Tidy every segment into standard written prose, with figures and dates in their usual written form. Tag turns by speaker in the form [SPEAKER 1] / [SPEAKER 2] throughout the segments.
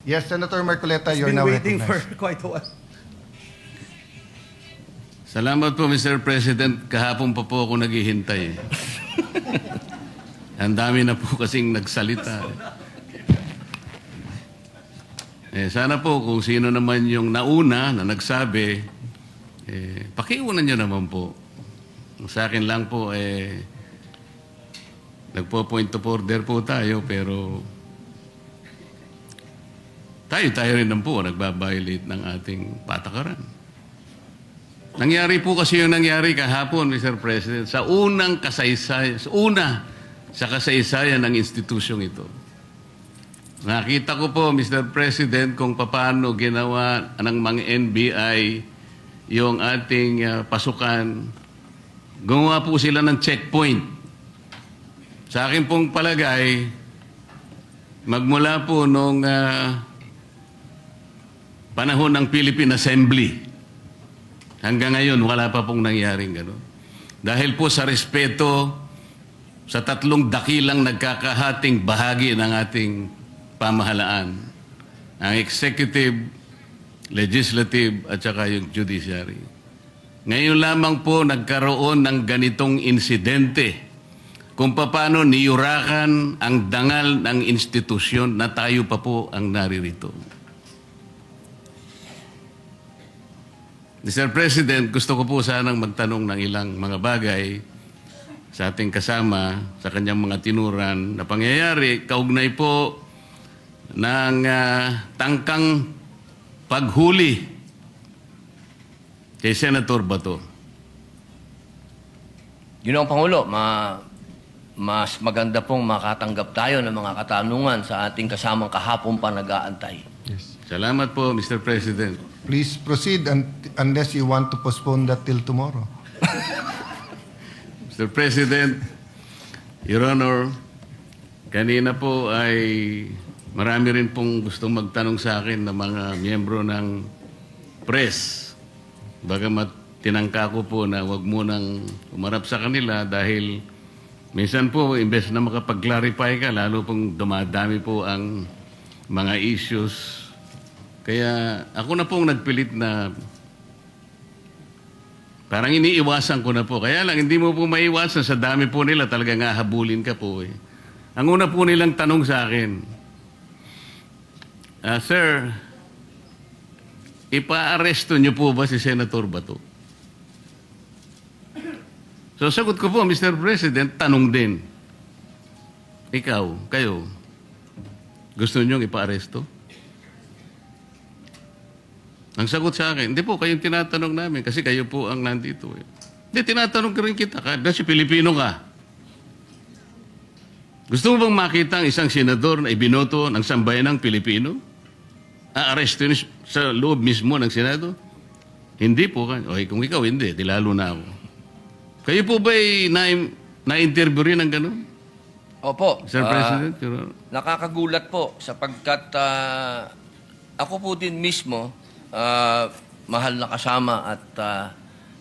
[SPEAKER 1] Yes, Senator Marcoleta, you're
[SPEAKER 2] Been
[SPEAKER 1] now
[SPEAKER 2] waiting for
[SPEAKER 1] recognized.
[SPEAKER 2] quite a while.
[SPEAKER 3] Salamat po, Mr. President. Kahapon pa po ako naghihintay. Ang dami na po kasing nagsalita. Sana po kung sino naman yung nauna na nagsabi, pakiunan nyo naman po. Sa akin lang po, nagpo-point of order po tayo, pero tayo rin naman po nagbabiolate ng ating patakaran. Nangyari po kasi yung nangyari kahapon, Mr. President, sa unang kasaysayan, sa kasaysayan ng institusyong ito. Nakita ko po, Mr. President, kung paano ginawa ng mga NBI yung ating pasukan. Gumawa po sila ng checkpoint. Sa akin pong palagay, magmula po nung panahon ng Philippine Assembly, hanggang ngayon, wala pa pong nangyaring gano'n. Dahil po sa respeto sa tatlong dakilang nagkakahating bahagi ng ating pamahalaan, ang executive, legislative, at saka yung judiciary. Ngayon lamang po nagkaroon ng ganitong insidente kung paano niyurakan ang dangal ng institusyon na tayo pa po ang naririto. Mr. President, gusto ko po sanang magtanong ng ilang mga bagay sa ating kasama sa kanyang mga tinuran na pangyayari kaugnay po ng tangkang paghuli kay Senator Bato.
[SPEAKER 4] Ginoong Pangulo, mas maganda pong makatanggap tayo ng mga katanungan sa ating kasamang kahapon pa nag-aantay.
[SPEAKER 1] Yes.
[SPEAKER 3] Salamat po, Mr. President.
[SPEAKER 1] Please proceed unless you want to postpone that till tomorrow.
[SPEAKER 3] Mr. President, Your Honor, kanina po ay marami rin pong gustong magtanong sa akin ng mga miyembro ng press. Bagamat tinangka ko po na wag munang umarap sa kanila dahil minsan po, imbes na makapag-clarify ka, lalo pong dumadami po ang mga issues. Kaya ako na pong nagpilit na parang iniiwasan ko na po. Kaya lang, hindi mo po maiwasan. Sa dami po nila, talagang hahabulin ka po. Ang una po nilang tanong sa akin, Sir, ipa-aresto niyo po ba si Senator Bato? So, sagot ko po, Mr. President, tanong din. Ikaw, kayo, gusto niyo ipa-aresto? Ang sagot sa akin, hindi po, kayong tinatanong namin kasi kayo po ang nandito. Hindi, tinatanong ka rin kita kasi Pilipino ka. Gusto mo bang makita ang isang senador na ibinoto ng sambayanang Pilipino? Aaresto sa loob mismo ng Senado? Hindi po. Okay, kung ikaw hindi, di lalo na ako. Kayo po ba'y na-interview rin ng gano'n?
[SPEAKER 4] Opo.
[SPEAKER 3] Sir President?
[SPEAKER 4] Nakakagulat po sapagkat ako po din mismo, mahal na kasama at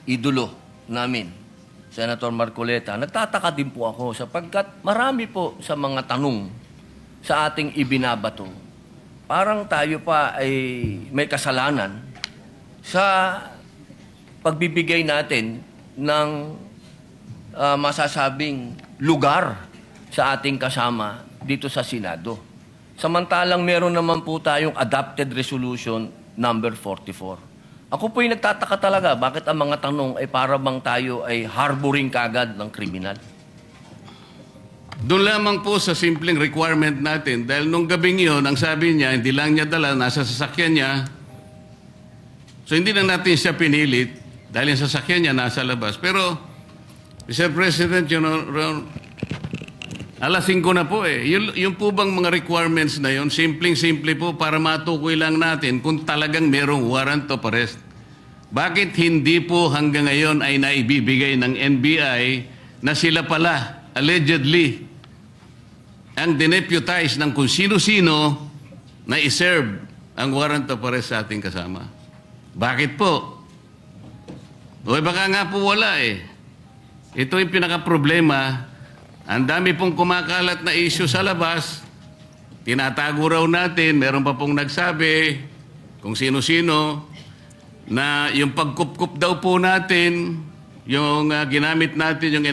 [SPEAKER 4] idolo namin, Senator Marcoleta. Nagtataka din po ako sapagkat marami po sa mga tanong sa ating ibinabato. Parang tayo pa ay may kasalanan sa pagbibigay natin ng masasabing lugar sa ating kasama dito sa Senado. Samantalang meron naman po tayong adopted resolution number 44. Ako po'y nagtataka talaga bakit ang mga tanong ay para bang tayo ay harboring kagad ng kriminal.
[SPEAKER 3] Doon lamang po sa simpleng requirement natin dahil nung gabing yun, ang sabi niya, hindi lang niya dala, nasa sasakyan niya. So hindi lang natin siya pinilit dahil yung sasakyan niya nasa labas. Pero, Mr. President, you know, alas 5 na po eh. Yung po bang mga requirements na yun, simpleng-simple po para matukoy lang natin kung talagang merong warrant of arrest. Bakit hindi po hanggang ngayon ay naibibigay ng NBI na sila pala, allegedly, ang dineputize ng kung sino-sino na iserve ang warrant of arrest sa ating kasama? Bakit po? O baka nga po wala eh. Ito yung pinaka-problema. Ang dami pong kumakalat na issue sa labas. tinatago raw natin, meron pa pong nagsabi, kung sino-sino, na yung pagkup-kup daw po natin, yung ginamit natin, yung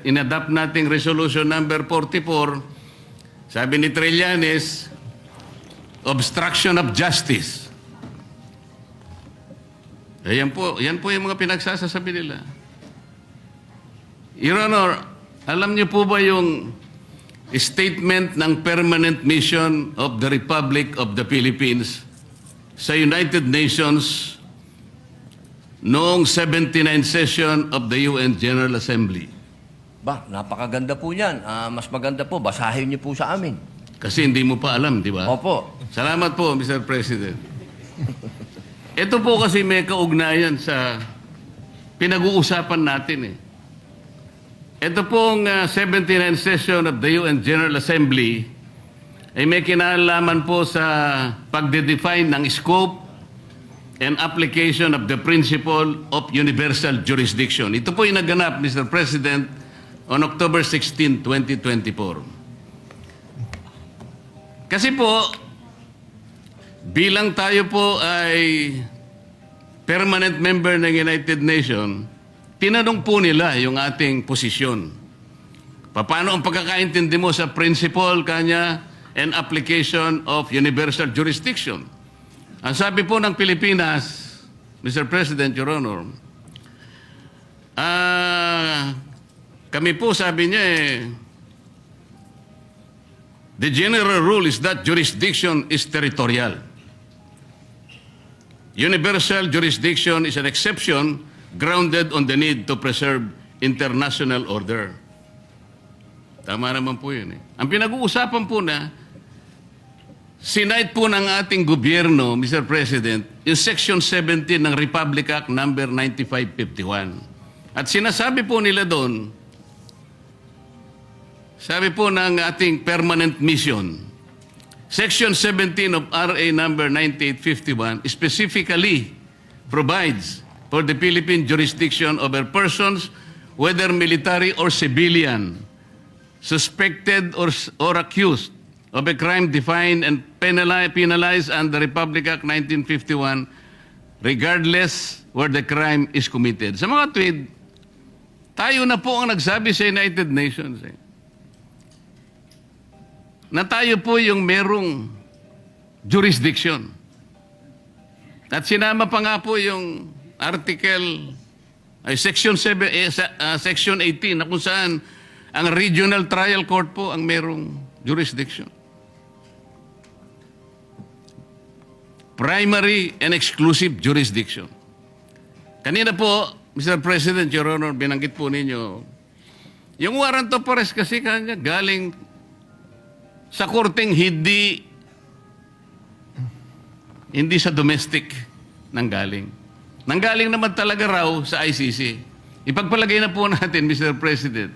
[SPEAKER 3] inadapt nating resolution number 44, sabi ni Trillanes, obstruction of justice. Yan po yung mga pinagsasasabi nila. Your Honor, alam niyo po ba yung statement ng Permanent Mission of the Republic of the Philippines sa United Nations noong 79 session of the UN General Assembly?
[SPEAKER 4] Ba, napakaganda po niyan. Mas maganda po, basahin niyo po sa amin.
[SPEAKER 3] Kasi hindi mo pa alam, di ba?
[SPEAKER 4] Opo.
[SPEAKER 3] Salamat po, Mr. President. Ito po kasi may kaugnayan sa pinag-uusapan natin eh. Ito pong 79 session of the UN General Assembly ay may kinalaman po sa pagde-define ng scope and application of the principle of universal jurisdiction. Ito po yung naganap, Mr. President, on October 16, 2024. Kasi po, bilang tayo po ay permanent member ng United Nations, tinanong po nila yung ating posisyon. Paano ang pagkakaintindi mo sa principle kanya and application of universal jurisdiction? Ang sabi po ng Pilipinas, Mr. President, Your Honor, kami po sabi niya the general rule is that jurisdiction is territorial. Universal jurisdiction is an exception grounded on the need to preserve international order. Tama naman po yun eh. Ang pinag-uusapan po na, sinight po ng ating gobyerno, Mr. President, yung Section 17 ng Republic Act number 9551. At sinasabi po nila doon, sabi po ng ating permanent mission, Section 17 of RA number 9851 specifically provides for the Philippine jurisdiction over persons, whether military or civilian, suspected or accused of a crime defined and penalized under Republic Act 1951, regardless where the crime is committed. Sa mga tweet, tayo na po ang nagsabi sa United Nations na tayo po yung merong jurisdiction. At sinama pa nga po yung Section 18 na kung saan ang regional trial court po ang merong jurisdiction. Primary and exclusive jurisdiction. Kanina po, Mr. President, Your Honor, binanggit po ninyo, yung warrant of arrest kasi kanya galing sa korteng hindi sa domestic nanggaling. Nanggaling naman talaga raw sa ICC. Ipagpalagay na po natin, Mr. President,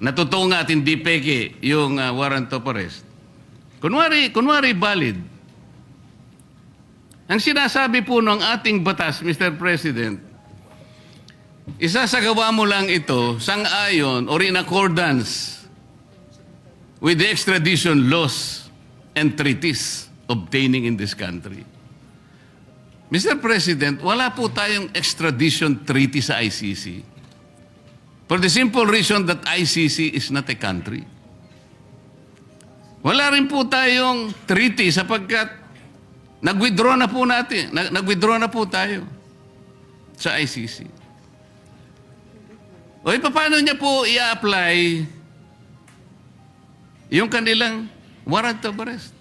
[SPEAKER 3] na totoo nga at hindi peke yung warrant of arrest. Kunwari valid. Ang sinasabi po ng ating batas, Mr. President, isasagawa mo lang ito sang-ayon or in accordance with the extradition laws and treaties obtaining in this country. Mr. President, wala po tayong extradition treaty sa ICC. For the simple reason that ICC is not a country. Wala rin po tayong treaty sapagkat nag-withdraw na po tayo sa ICC. O paano niya po i-apply yung kanilang warrant of arrest?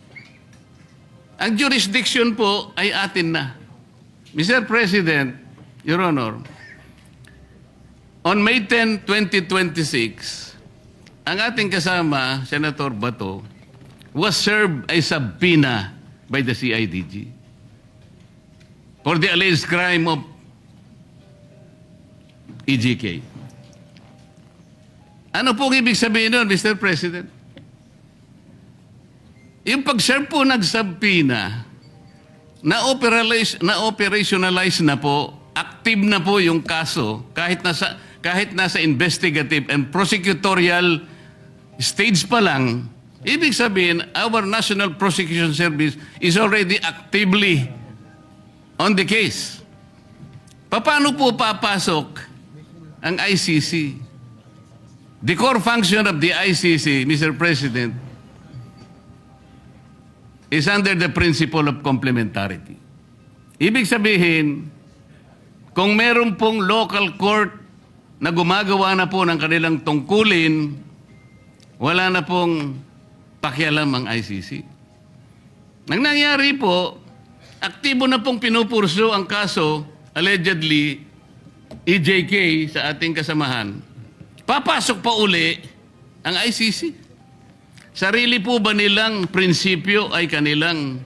[SPEAKER 3] Ang jurisdiction po ay atin na. Mr. President, Your Honor, on May 10, 2026, ang ating kasama, Senator Bato, was served a subpoena by the CIDG for the alleged crime of EJK. Ano po ibig sabihin nun, Mr. President? Yung pag-serve po nag-subpoena, na-operationalize na po, active na po yung kaso, kahit nasa investigative and prosecutorial stage pa lang, Ibig sabihin, our National Prosecution Service is already actively on the case. Paano po papasok ang ICC? The core function of the ICC, Mr. President, is under the principle of complementarity. Ibig sabihin, kung meron pong local court na gumagawa na po ng kanilang tungkulin, wala na pong pakialam ang ICC. Nang nangyari po, aktibo na pong pinupurso ang kaso, allegedly, EJK sa ating kasamahan. Papasok pa uli ang ICC. Sarili po ba nilang prinsipyo ay kanilang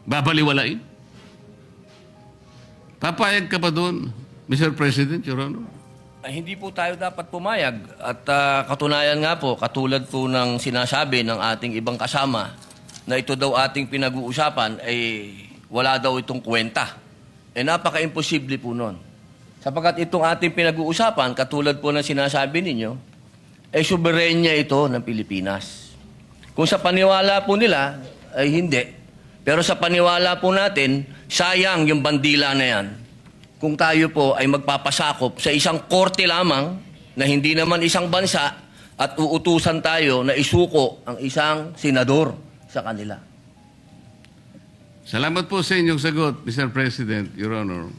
[SPEAKER 3] babaliwalain? Papayag ka pa doon, Mr. President, Your Honor?
[SPEAKER 4] Ay, hindi po tayo dapat pumayag. At katunayan nga po, katulad po ng sinasabi ng ating ibang kasama na ito daw ating pinag-uusapan ay wala daw itong kwenta. Eh napaka-imposible po nun. Sapagkat itong ating pinag-uusapan, katulad po ng sinasabi ninyo, ay soberenya ito ng Pilipinas. Kung sa paniwala po nila, ay hindi. Pero sa paniwala po natin, sayang yung bandila na yan. Kung tayo po ay magpapasakop sa isang korte lamang na hindi naman isang bansa at uutusan tayo na isuko ang isang senador sa kanila.
[SPEAKER 3] Salamat po sa inyong sagot, Mr. President, Your Honor.